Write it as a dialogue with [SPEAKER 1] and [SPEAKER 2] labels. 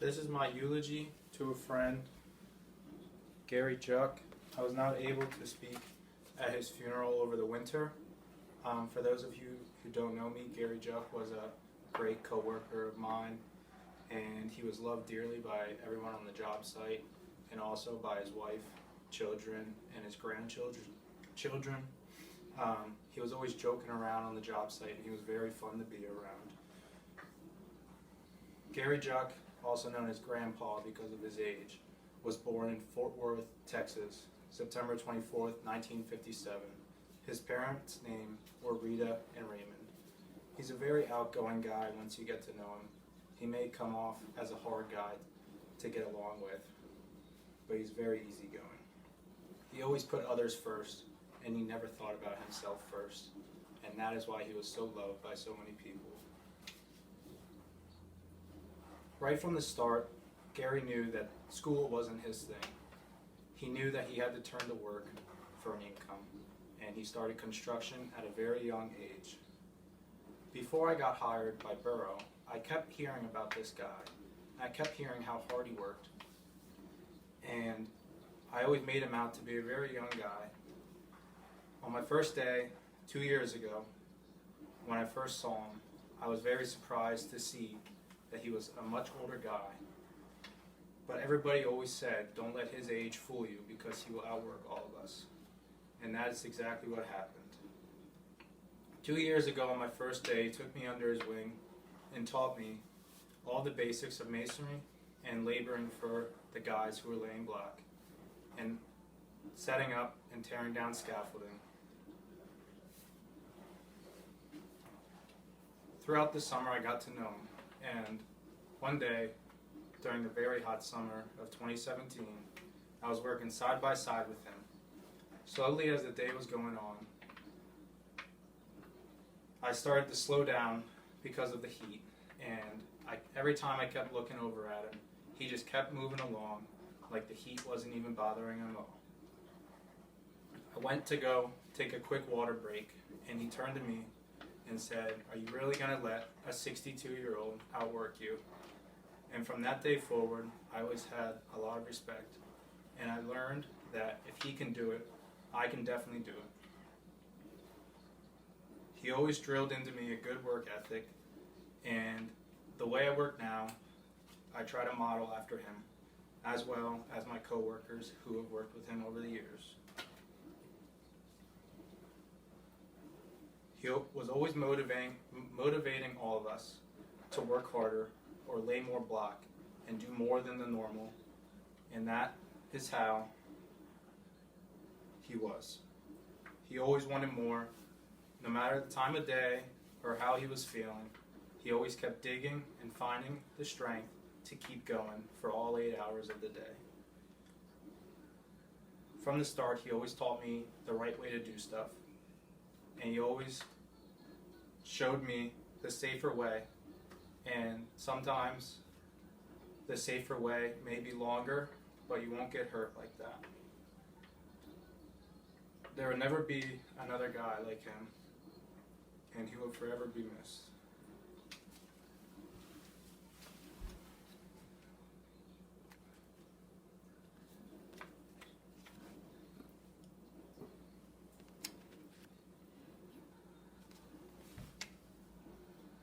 [SPEAKER 1] This is my eulogy to a friend, Gary Juck. I was not able to speak at his funeral over the winter. For those of you who don't know me, Gary Juck was a great co-worker of mine, and he was loved dearly by everyone on the job site, and also by his wife, children, and his grandchildren. He was always joking around on the job site, and he was very fun to be around. Gary Juck, also known as Grandpa because of his age, was born in Fort Worth, Texas, September 24th, 1957. His parents' names were Rita and Raymond. He's a very outgoing guy once you get to know him. He may come off as a hard guy to get along with, but he's very easygoing. He always put others first, and he never thought about himself first, and that is why he was so loved by so many people. Right from the start, Gary knew that school wasn't his thing. He knew that he had to turn to work for an income, and he started construction at a very young age. Before I got hired by Burrow, I kept hearing about this guy. I kept hearing how hard he worked, and I always made him out to be a very young guy. On my first day, 2 years ago, when I first saw him, I was very surprised to see that he was a much older guy. But everybody always said, don't let his age fool you because he will outwork all of us. And that is exactly what happened. 2 years ago on my first day, he took me under his wing and taught me all the basics of masonry and laboring for the guys who were laying block and setting up and tearing down scaffolding. Throughout the summer I got to know him, and one day during the very hot summer of 2017, I was working side by side with him. Slowly as the day was going on, I started to slow down because of the heat, and every time I kept looking over at him, he just kept moving along like the heat wasn't even bothering him at all. I went to go take a quick water break, and he turned to me and said, "Are you really going to let a 62-year-old outwork you?" And from that day forward, I always had a lot of respect, and I learned that if he can do it, I can definitely do it. He always drilled into me a good work ethic, and the way I work now, I try to model after him, as well as my coworkers who have worked with him over the years. He was always motivating all of us to work harder or lay more block and do more than the normal, and that is how he was. He always wanted more, no matter the time of day or how he was feeling. He always kept digging and finding the strength to keep going for all 8 hours of the day. From the start, he always taught me the right way to do stuff, and he always showed me the safer way, and sometimes the safer way may be longer, but you won't get hurt like that. There will never be another guy like him, and he will forever be missed.